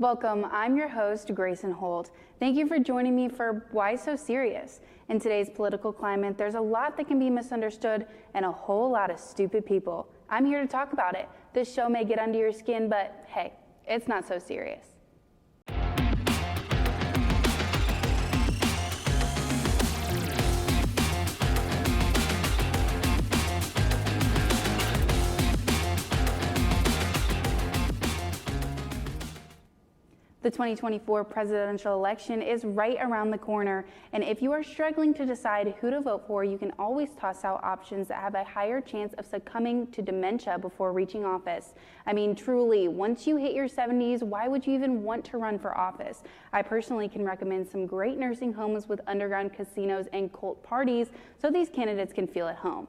Welcome, I'm your host, Grayson Holt. Thank you for joining me for Why So Serious? In today's political climate, there's a lot that can be misunderstood and a whole lot of stupid people. I'm here to talk about it. This show may get under your skin, but hey, it's not so serious. The 2024 presidential election is right around the corner, and if you are struggling to decide who to vote for, you can always toss out options that have a higher chance of succumbing to dementia before reaching office. I mean, truly, once you hit your 70s, why would you even want to run for office? I personally can recommend some great nursing homes with underground casinos and cult parties so these candidates can feel at home.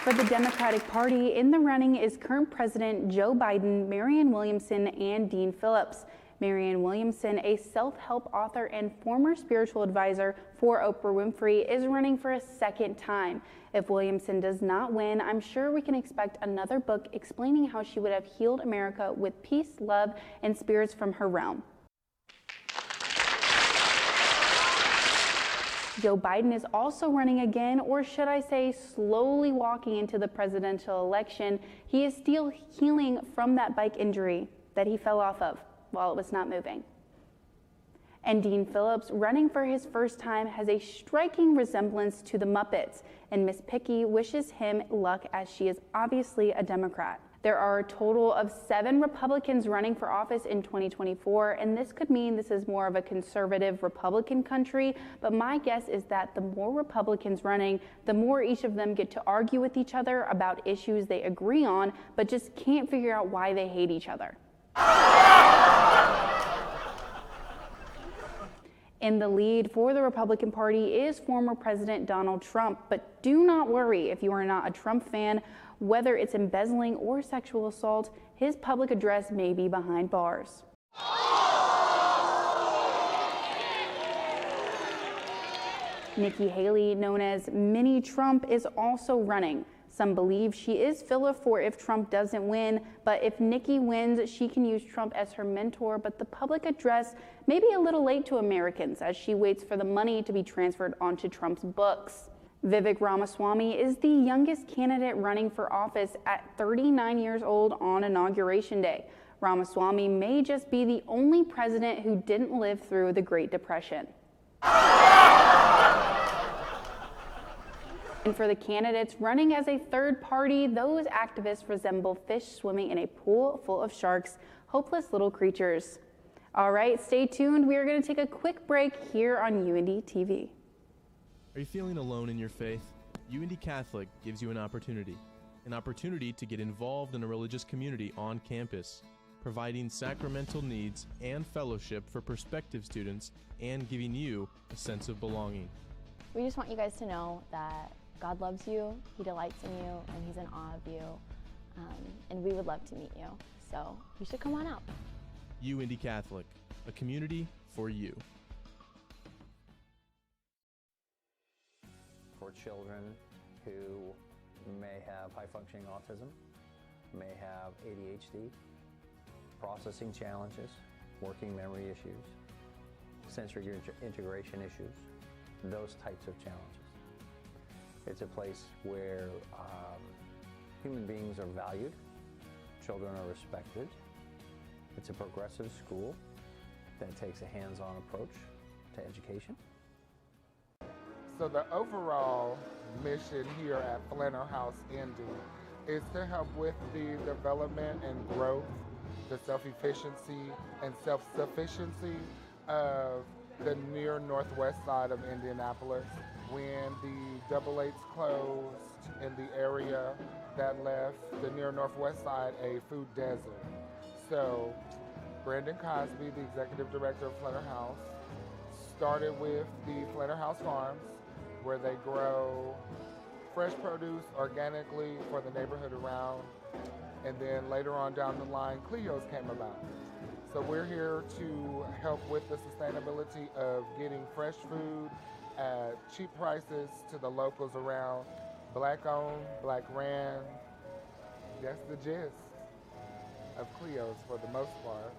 For the Democratic Party, in the running is current President Joe Biden, Marianne Williamson, and Dean Phillips. Marianne Williamson, a self-help author and former spiritual advisor for Oprah Winfrey, is running for a second time. If Williamson does not win, I'm sure we can expect another book explaining how she would have healed America with peace, love, and spirits from her realm. Joe Biden is also running again, or should I say slowly walking into the presidential election. He is still healing from that bike injury that he fell off of while it was not moving. And Dean Phillips, running for his first time, has a striking resemblance to the Muppets, and Miss Piggy wishes him luck as she is obviously a Democrat. There are a total of 7 Republicans running for office in 2024, and this could mean this is more of a conservative Republican country, but my guess is that the more Republicans running, the more each of them get to argue with each other about issues they agree on, but just can't figure out why they hate each other. In the lead for the Republican Party is former President Donald Trump, but do not worry if you are not a Trump fan. Whether it's embezzling or sexual assault, his public address may be behind bars. Nikki Haley, known as Mini Trump, is also running. Some believe she is filler for if Trump doesn't win, but if Nikki wins, she can use Trump as her mentor, but the public address may be a little late to Americans as she waits for the money to be transferred onto Trump's books. Vivek Ramaswamy is the youngest candidate running for office at 39 years old on Inauguration Day. Ramaswamy may just be the only president who didn't live through the Great Depression. And for the candidates running as a third party, those activists resemble fish swimming in a pool full of sharks, hopeless little creatures. All right, stay tuned. We are going to take a quick break here on UND TV. Are you feeling alone in your faith? UND Catholic gives you an opportunity to get involved in a religious community on campus, providing sacramental needs and fellowship for prospective students and giving you a sense of belonging. We just want you guys to know that God loves you, He delights in you, and He's in awe of you, and we would love to meet you. So you should come on out. UND Catholic, a community for you. For children who may have high-functioning autism, may have ADHD, processing challenges, working memory issues, sensory integration issues, those types of challenges. It's a place where human beings are valued, children are respected. It's a progressive school that takes a hands-on approach to education. So the overall mission here at Flanner House Indy is to help with the development and growth, the self-efficiency and self-sufficiency of the near northwest side of Indianapolis. When the AA closed in the area, that left the near northwest side a food desert. So Brandon Cosby, the executive director of Flanner House, started with the Flanner House Farms, where they grow fresh produce organically for the neighborhood around. And then later on down the line, Cleo's came about. So we're here to help with the sustainability of getting fresh food at cheap prices to the locals around, Black owned, black ran. That's the gist of Cleo's for the most part.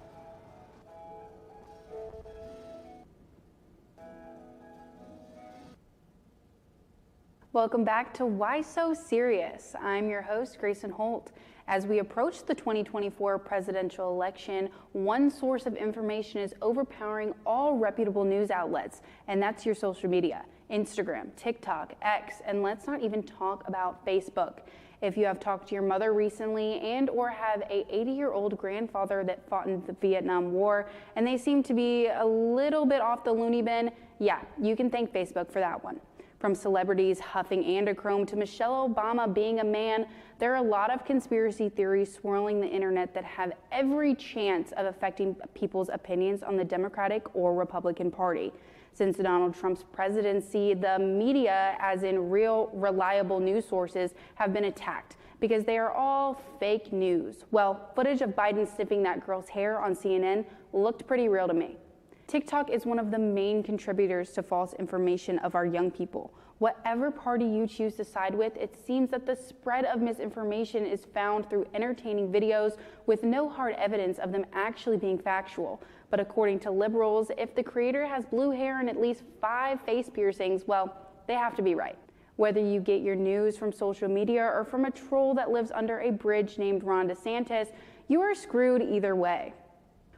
Welcome back to Why So Serious? I'm your host, Grayson Holt. As we approach the 2024 presidential election, one source of information is overpowering all reputable news outlets, and that's your social media, Instagram, TikTok, X, and let's not even talk about Facebook. If you have talked to your mother recently and or have a 80-year-old grandfather that fought in the Vietnam War and they seem to be a little bit off the loony bin, yeah, you can thank Facebook for that one. From celebrities huffing androchrome to Michelle Obama being a man, there are a lot of conspiracy theories swirling the internet that have every chance of affecting people's opinions on the Democratic or Republican Party. Since Donald Trump's presidency, the media, as in real, reliable news sources, have been attacked because they are all fake news. Well, footage of Biden sniffing that girl's hair on CNN looked pretty real to me. TikTok is one of the main contributors to false information of our young people. Whatever party you choose to side with, it seems that the spread of misinformation is found through entertaining videos with no hard evidence of them actually being factual. But according to liberals, if the creator has blue hair and at least 5 face piercings, well, they have to be right. Whether you get your news from social media or from a troll that lives under a bridge named Ron DeSantis, you are screwed either way.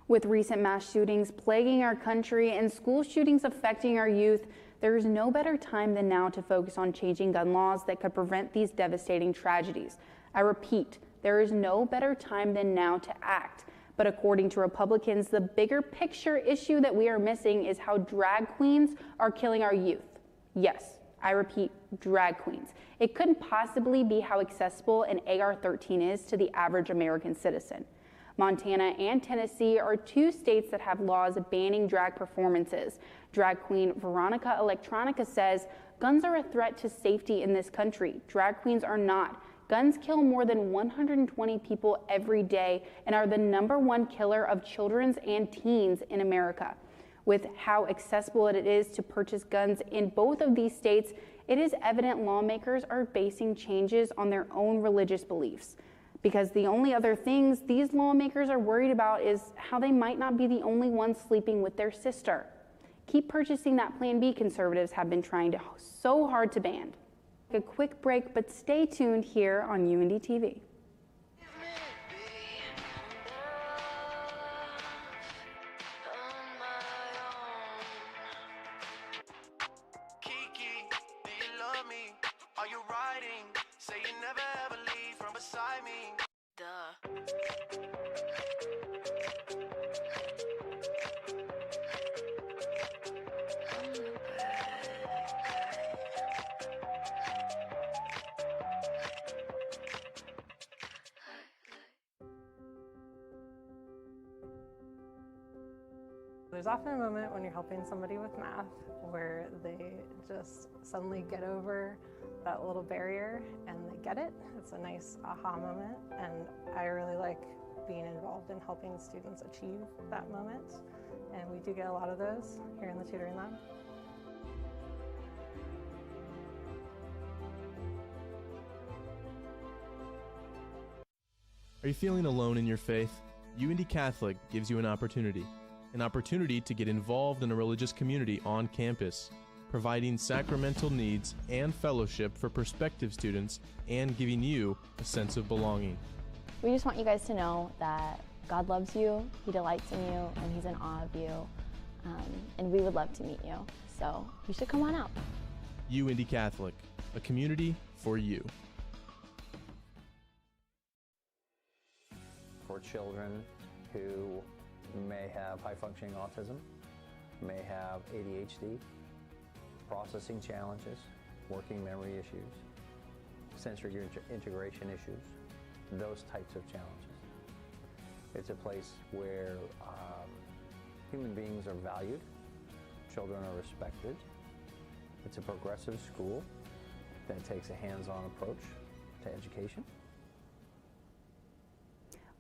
With recent mass shootings plaguing our country and school shootings affecting our youth, there is no better time than now to focus on changing gun laws that could prevent these devastating tragedies. I repeat, there is no better time than now to act. But according to Republicans, the bigger picture issue that we are missing is how drag queens are killing our youth. Yes, I repeat, drag queens. It couldn't possibly be how accessible an AR-13 is to the average American citizen. Montana and Tennessee are 2 states that have laws banning drag performances. Drag queen Veronica Electronica says, guns are a threat to safety in this country. Drag queens are not. Guns kill more than 120 people every day and are the #1 killer of children and teens in America. With how accessible it is to purchase guns in both of these states, it is evident lawmakers are basing changes on their own religious beliefs. Because the only other things these lawmakers are worried about is how they might not be the only ones sleeping with their sister. Keep purchasing that Plan B conservatives have been trying so hard to ban. A quick break, but stay tuned here on UND TV. There's often a moment when you're helping somebody with math where they just suddenly get over that little barrier and they get it. It's a nice aha moment, and I really like being involved in helping students achieve that moment, and we do get a lot of those here in the tutoring lab. Are you feeling alone in your faith? UND Catholic gives you an opportunity to get involved in a religious community on campus, providing sacramental needs and fellowship for prospective students and giving you a sense of belonging. We just want you guys to know that God loves you, He delights in you, and He's in awe of you, and we would love to meet you. So you should come on out. UND Catholic, a community for you. For children who may have high-functioning autism, may have ADHD, processing challenges, working memory issues, sensory integration issues, those types of challenges. It's a place where human beings are valued, children are respected. It's a progressive school that takes a hands-on approach to education.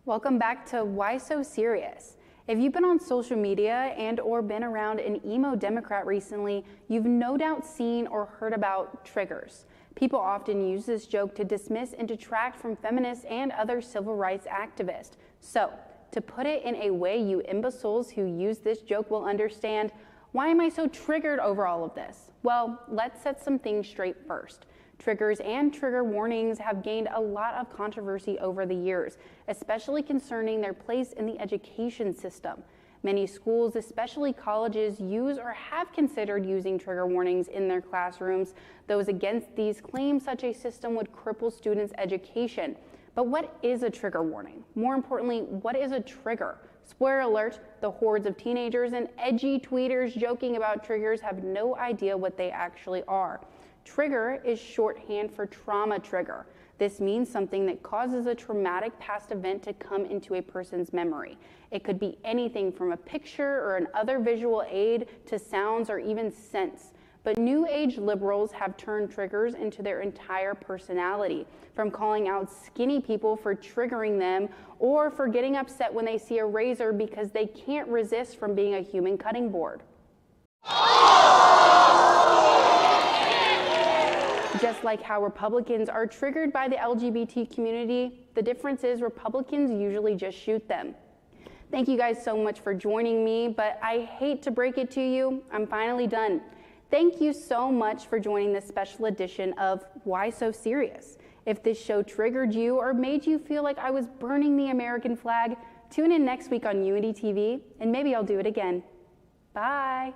Welcome back to Why So Serious? If you've been on social media and or been around an emo Democrat recently, you've no doubt seen or heard about triggers. People often use this joke to dismiss and detract from feminists and other civil rights activists. So, to put it in a way you imbeciles who use this joke will understand, why am I so triggered over all of this? Well, let's set some things straight first. Triggers and trigger warnings have gained a lot of controversy over the years, especially concerning their place in the education system. Many schools, especially colleges, use or have considered using trigger warnings in their classrooms. Those against these claim such a system would cripple students' education. But what is a trigger warning? More importantly, what is a trigger? Spoiler alert, the hordes of teenagers and edgy tweeters joking about triggers have no idea what they actually are. Trigger is shorthand for trauma trigger. This means something that causes a traumatic past event to come into a person's memory. It could be anything from a picture or an other visual aid to sounds or even scents. But New Age liberals have turned triggers into their entire personality, from calling out skinny people for triggering them or for getting upset when they see a razor because they can't resist from being a human cutting board. Just like how Republicans are triggered by the LGBT community, the difference is Republicans usually just shoot them. Thank you guys so much for joining me, but I hate to break it to you, I'm finally done. Thank you so much for joining this special edition of Why So Serious? If this show triggered you or made you feel like I was burning the American flag, tune in next week on Unity TV, and maybe I'll do it again. Bye.